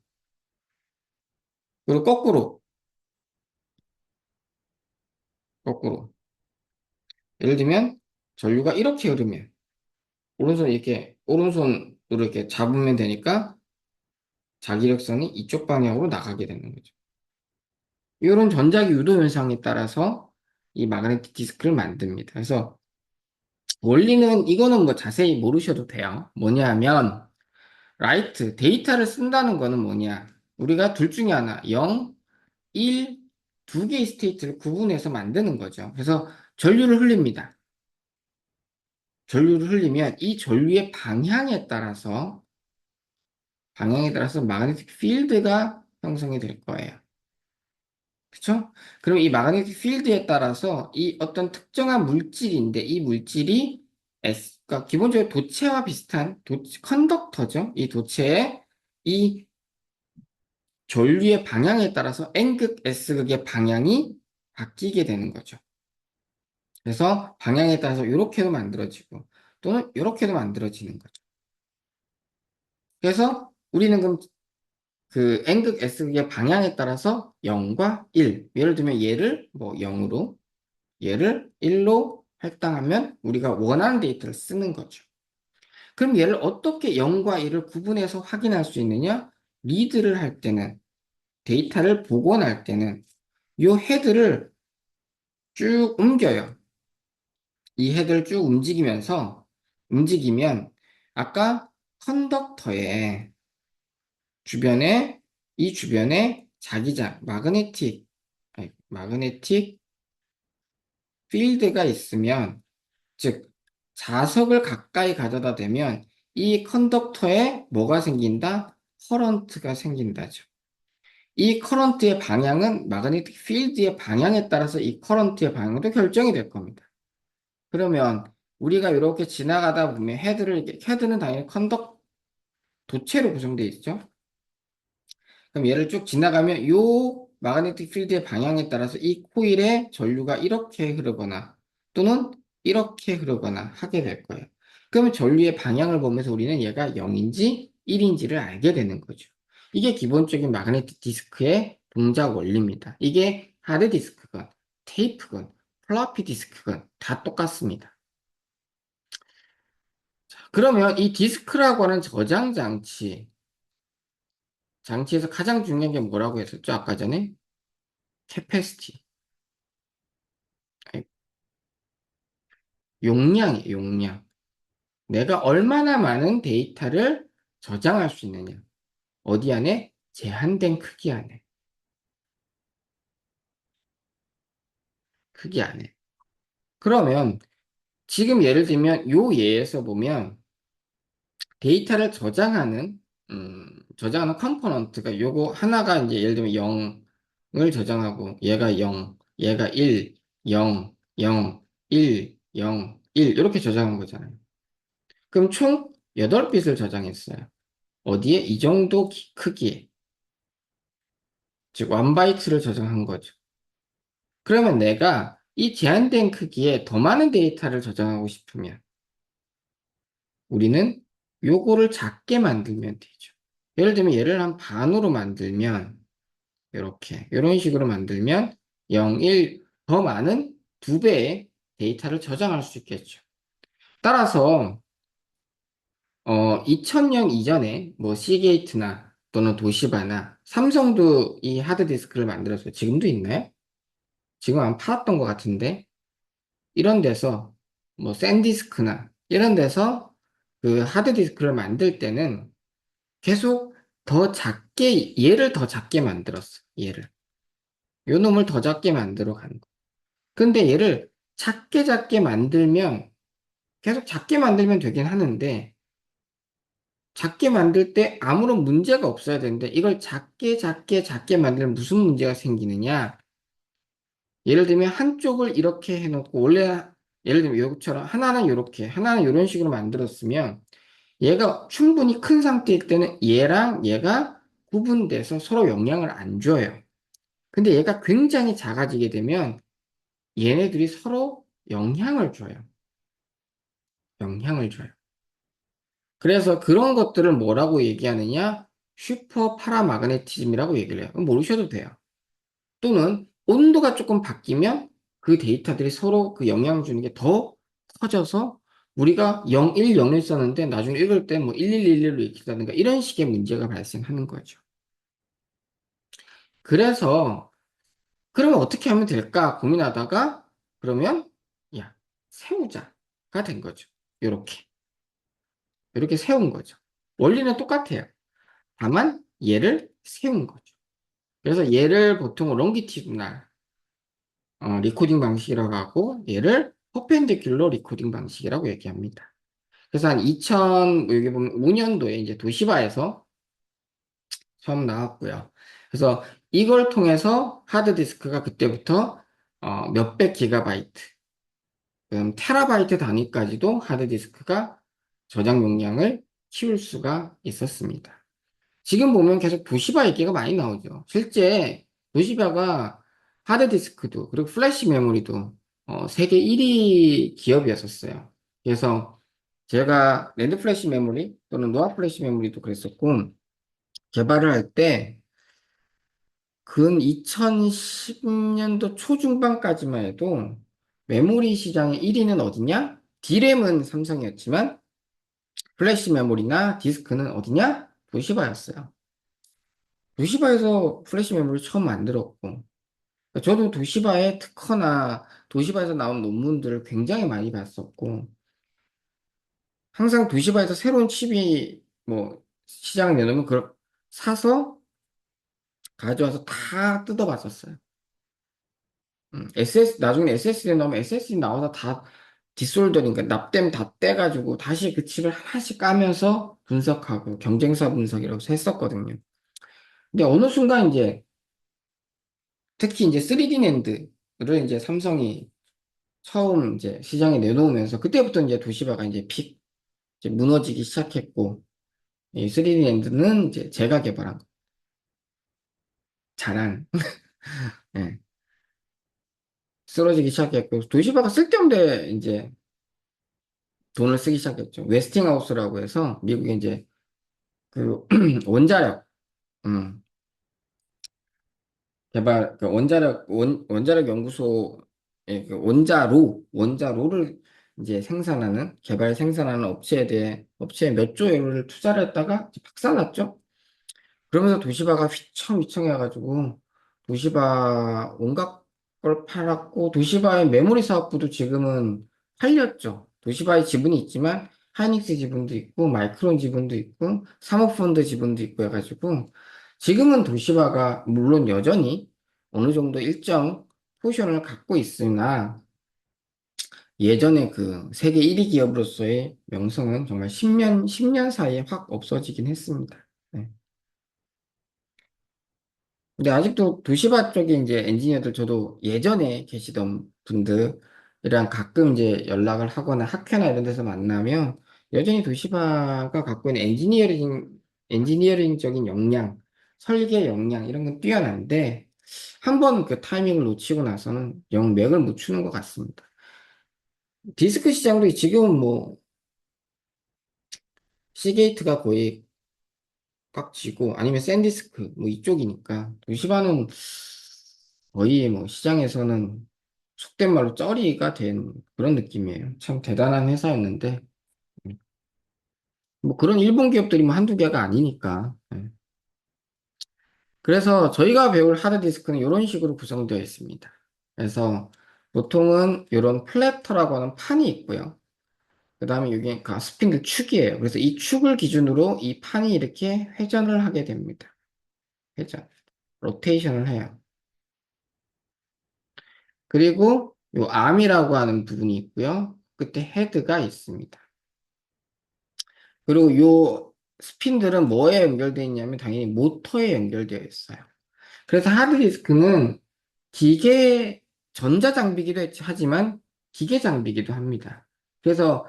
그리고 거꾸로 예를 들면 전류가 이렇게 흐르면 오른손으로 이렇게 잡으면 되니까 자기력선이 이쪽 방향으로 나가게 되는 거죠. 이런 전자기 유도 현상에 따라서 이 마그네틱 디스크를 만듭니다. 그래서 원리는 이거는 뭐 자세히 모르셔도 돼요. 뭐냐 하면 데이터를 쓴다는 거는 뭐냐? 우리가 둘 중에 하나 0, 1, 두 개의 스테이트를 구분해서 만드는 거죠. 그래서 전류를 흘립니다. 전류를 흘리면 이 전류의 방향에 따라서 마그네틱 필드가 형성이 될 거예요. 그쵸? 그럼 이 마그네틱 필드에 따라서 이 어떤 특정한 물질인데 이 물질이 그러니까 기본적으로 도체와 비슷한 컨덕터죠. 이 도체의 이 전류의 방향에 따라서 N극, S극의 방향이 바뀌게 되는 거죠. 그래서 방향에 따라서 이렇게도 만들어지고 또는 이렇게도 만들어지는 거죠. 그래서 우리는 그럼 그 N극, S극의 방향에 따라서 0과 1, 예를 들면 얘를 1로 할당하면 우리가 원하는 데이터를 쓰는 거죠. 그럼 얘를 어떻게 0과 1을 구분해서 확인할 수 있느냐? 리드를 할 때는, 데이터를 복원할 때는 이 헤드를 쭉 옮겨요. 이 헤드를 쭉 움직이면 아까 컨덕터의 주변에, 이 주변에 자기장, 마그네틱 필드가 있으면, 즉, 자석을 가까이 가져다 대면 이 컨덕터에 뭐가 생긴다? 커런트가 생긴다죠. 이 커런트의 방향은 마그네틱 필드의 방향에 따라서 이 커런트의 방향도 결정이 될 겁니다. 그러면 우리가 이렇게 지나가다 보면 헤드는 당연히 도체로 구성되어 있죠. 그럼 얘를 쭉 지나가면 이 마그네틱 필드의 방향에 따라서 이 코일의 전류가 이렇게 흐르거나 또는 이렇게 흐르거나 하게 될 거예요. 그러면 전류의 방향을 보면서 우리는 얘가 0인지 1인지를 알게 되는 거죠. 이게 기본적인 마그네틱 디스크의 동작 원리입니다. 이게 하드 디스크건, 테이프건, 플로피 디스크건 다 똑같습니다. 그러면 이 디스크라고 하는 장치에서 가장 중요한 게 뭐라고 했었죠? 아까 전에? 캐패시티. 용량이에요, 용량. 내가 얼마나 많은 데이터를 저장할 수 있느냐. 어디 안에? 제한된 크기 안에. 그러면 지금 예를 들면 요 예에서 보면 데이터를 저장하는 컴포넌트가 요거 하나가 이제 예를 들면 0을 저장하고 얘가 0, 얘가 1, 0, 0, 1, 0, 1 이렇게 저장한 거잖아요. 그럼 총 8빛을 저장했어요. 어디에? 이 정도 크기에. 즉, 1바이트를 저장한 거죠. 그러면 내가 이 제한된 크기에 더 많은 데이터를 저장하고 싶으면 우리는 요거를 작게 만들면 되죠. 예를 들면 얘를 한 반으로 만들면 이렇게 이런 식으로 만들면 0, 1 더 많은 2배의 데이터를 저장할 수 있겠죠. 따라서 2000년 이전에 뭐 시게이트나 또는 도시바나 삼성도 이 하드디스크를 만들었어요. 지금도 있나요? 지금 안 팔았던 것 같은데 이런 데서 뭐 샌디스크나 이런 데서 그 하드디스크를 만들 때는 계속 더 작게 얘를 더 작게 만들었어. 얘를 요 놈을 더 작게 만들어 간 거. 근데 얘를 작게 만들면 계속 작게 만들면 되긴 하는데 작게 만들 때 아무런 문제가 없어야 되는데 이걸 작게 만들면 무슨 문제가 생기느냐? 예를 들면 한쪽을 이렇게 해놓고 원래 예를 들면 여기처럼 하나는 이렇게 하나는 이런 식으로 만들었으면 얘가 충분히 큰 상태일 때는 얘랑 얘가 구분돼서 서로 영향을 안 줘요. 근데 얘가 굉장히 작아지게 되면 얘네들이 서로 영향을 줘요. 영향을 줘요. 그래서 그런 것들을 뭐라고 얘기하느냐? 슈퍼 파라마그네티즘이라고 얘기를 해요. 모르셔도 돼요. 또는 온도가 조금 바뀌면 그 데이터들이 서로 그 영향을 주는 게 더 커져서 우리가 0, 1, 0을 썼는데 나중에 읽을 때 뭐 1111로 읽히다든가 이런 식의 문제가 발생하는 거죠. 그래서 그러면 어떻게 하면 될까 고민하다가 그러면 야 세우자가 된 거죠. 이렇게 세운 거죠. 원리는 똑같아요. 다만 얘를 세운 거죠. 그래서 얘를 보통 롱기티드날 리코딩 방식이라고 하고 얘를 퍼펜디큘러 리코딩 방식이라고 얘기합니다. 그래서 한 2000, 여기 보면 5년도에 이제 도시바에서 처음 나왔고요. 그래서 이걸 통해서 하드디스크가 그때부터 몇백 기가바이트, 그럼 테라바이트 단위까지도 하드디스크가 저장 용량을 키울 수가 있었습니다. 지금 보면 계속 도시바 얘기가 많이 나오죠. 실제 도시바가 하드디스크도 그리고 플래시 메모리도 세계 1위 기업이었었어요. 그래서 제가 랜드 플래시 메모리 또는 노아 플래시 메모리도 그랬었고 개발을 할 때 근 2010년도 초중반까지만 해도 메모리 시장의 1위는 어디냐? D램은 삼성이었지만 플래시 메모리나 디스크는 어디냐? 도시바였어요. 도시바에서 플래시 메모리 처음 만들었고, 저도 도시바의 특허나 도시바에서 나온 논문들을 굉장히 많이 봤었고, 항상 도시바에서 새로운 칩이 뭐 시장에 내놓으면 그걸 사서 가져와서 다 뜯어봤었어요. 나중에 SSD 나오면 SSD 나와서 다 디솔더링, 그러니까 납땜 다 떼가지고 다시 그 칩을 하나씩 까면서 분석하고 경쟁사 분석이라고 해서 했었거든요. 근데 어느 순간 이제 특히 이제 3D 낸드를 이제 삼성이 처음 이제 시장에 내놓으면서 그때부터 이제 도시바가 이제 이제 무너지기 시작했고 이 3D 낸드는 이제 제가 개발한 거. 자랑. 예. 쓰러지기 시작했고 도시바가 쓸데없는데 이제 돈을 쓰기 시작했죠. 웨스팅하우스라고 해서 미국에 이제 그 원자력 음, 개발 그 원자력 연구소의 그 원자로를 이제 생산하는 업체에 몇 조를 투자를 했다가 박살났죠. 그러면서 도시바가 휘청휘청 해가지고 도시바 온갖 걸 팔았고 도시바의 메모리 사업부도 지금은 팔렸죠. 도시바의 지분이 있지만 하이닉스 지분도 있고 마이크론 지분도 있고 사모펀드 지분도 있고 해가지고 지금은 도시바가 물론 여전히 어느 정도 일정 포션을 갖고 있으나 예전에 그 세계 1위 기업으로서의 명성은 정말 10년 사이에 확 없어지긴 했습니다. 네. 근데 아직도 도시바 쪽에 이제 엔지니어들 저도 예전에 계시던 분들이랑 가끔 이제 연락을 하거나 학회나 이런 데서 만나면 여전히 도시바가 갖고 있는 엔지니어링적인 역량, 설계 역량 이런 건 뛰어난데 한 번 그 타이밍을 놓치고 나서는 영 맥을 못 추는 것 같습니다. 디스크 시장도 지금은 뭐 시게이트가 거의 꽉 쥐고 아니면 샌디스크 뭐 이쪽이니까 도시바는 거의 뭐 시장에서는 속된 말로 쩌리가 된 그런 느낌이에요. 참 대단한 회사였는데 뭐 그런 일본 기업들이 뭐 한두 개가 아니니까. 예. 그래서 저희가 배울 하드디스크는 이런 식으로 구성되어 있습니다. 그래서 보통은 이런 플래터라고 하는 판이 있고요. 그 다음에 이게 스프링글 축이에요. 그래서 이 축을 기준으로 이 판이 이렇게 회전을 하게 됩니다. 회전. 로테이션을 해요. 그리고 요 암이라고 하는 부분이 있고요. 끝에 헤드가 있습니다. 그리고 요 스핀들은 뭐에 연결되어 있냐면 당연히 모터에 연결되어 있어요. 그래서 하드디스크는 기계, 전자장비기도 하지만 기계 장비기도 합니다. 그래서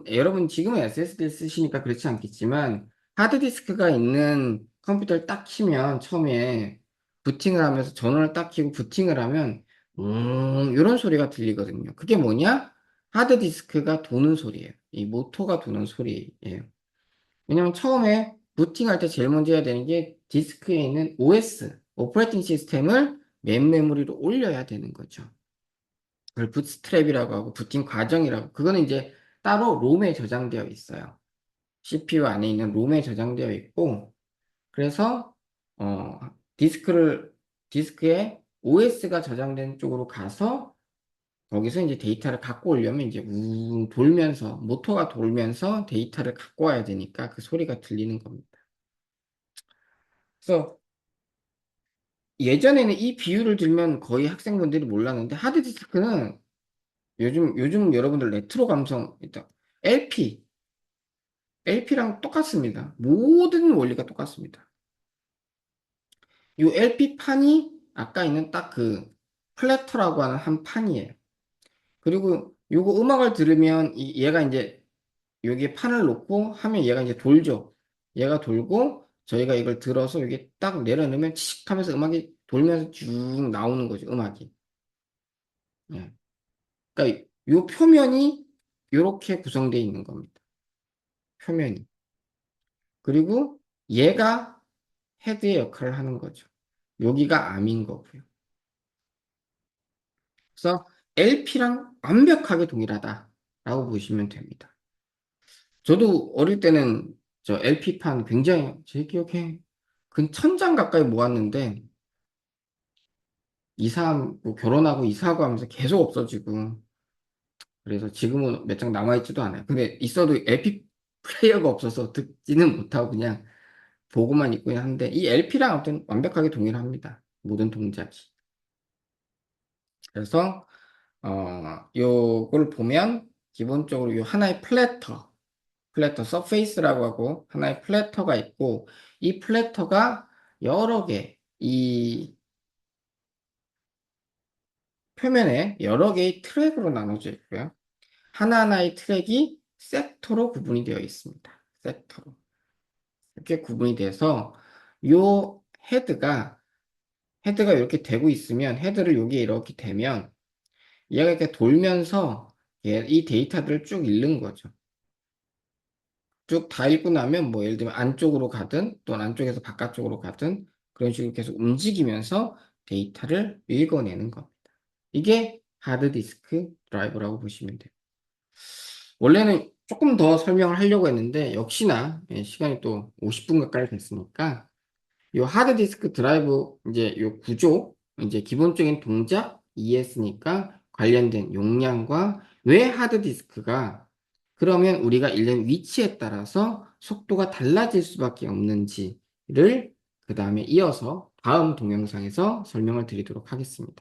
여러분 지금은 SSD를 쓰시니까 그렇지 않겠지만, 하드디스크가 있는 컴퓨터를 딱 키면 처음에 부팅을 하면서 전원을 딱 키고 부팅을 하면, 이런 소리가 들리거든요. 그게 뭐냐? 하드디스크가 도는 소리예요. 이 모터가 도는 소리예요. 왜냐면 처음에 부팅할 때 제일 먼저 해야 되는 게 디스크에 있는 OS, 오퍼레이팅 시스템을 맵 메모리로 올려야 되는 거죠. 그걸 부트스트랩이라고 하고 부팅 과정이라고. 그거는 이제 따로 롬에 저장되어 있어요. CPU 안에 있는 롬에 저장되어 있고, 그래서 어, 디스크에 OS가 저장된 쪽으로 가서 거기서 이제 데이터를 갖고 오려면 이제 돌면서 모터가 돌면서 데이터를 갖고 와야 되니까 그 소리가 들리는 겁니다. 그래서 예전에는 이 비유를 들면 거의 학생분들이 몰랐는데 하드디스크는 요즘 여러분들 레트로 감성 있다. LP랑 똑같습니다. 모든 원리가 똑같습니다. 이 LP판이 아까 있는 딱 그 플래터라고 하는 한 판이에요. 그리고 요거 음악을 들으면 얘가 이제 여기에 판을 놓고 하면 얘가 이제 돌죠. 얘가 돌고 저희가 이걸 들어서 여기 딱 내려놓으면 치익 하면서 음악이 돌면서 쭉 나오는 거죠. 음악이. 예. 그러니까 요 표면이 이렇게 구성되어 있는 겁니다. 표면이. 그리고 얘가 헤드의 역할을 하는 거죠. 여기가 암인 거고요. 그래서 LP랑 완벽하게 동일하다라고 보시면 됩니다. 저도 어릴 때는 저 LP판 굉장히 제 기억에 근 1000장 가까이 모았는데 뭐 결혼하고 이사하고 하면서 계속 없어지고 그래서 지금은 몇 장 남아있지도 않아요. 근데 있어도 LP 플레이어가 없어서 듣지는 못하고 그냥 보고만 있고 한데 이 LP랑 아무튼 완벽하게 동일합니다. 모든 동작이. 그래서 요걸 보면 기본적으로 요 하나의 플래터 서페이스라고 하고 하나의 플래터가 있고 이 플래터가 여러 개, 이 표면에 여러 개의 트랙으로 나눠져 있고요. 하나하나의 트랙이 섹터로 구분이 되어 있습니다. 섹터로. 이렇게 구분이 돼서 요 헤드가 이렇게 되고 있으면 헤드를 여기에 이렇게 대면 얘가 이렇게 돌면서 이 데이터들을 쭉 읽는 거죠. 쭉 다 읽고 나면 뭐 예를 들면 안쪽으로 가든 또는 안쪽에서 바깥쪽으로 가든 그런 식으로 계속 움직이면서 데이터를 읽어내는 겁니다. 이게 하드디스크 드라이브라고 보시면 돼요. 원래는 조금 더 설명을 하려고 했는데 역시나 시간이 또 50분 가까이 됐으니까 이 하드디스크 드라이브 이제 요 구조 이제 기본적인 동작 이해했으니까 관련된 용량과 왜 하드디스크가 그러면 우리가 읽는 위치에 따라서 속도가 달라질 수밖에 없는지를 그 다음에 이어서 다음 동영상에서 설명을 드리도록 하겠습니다.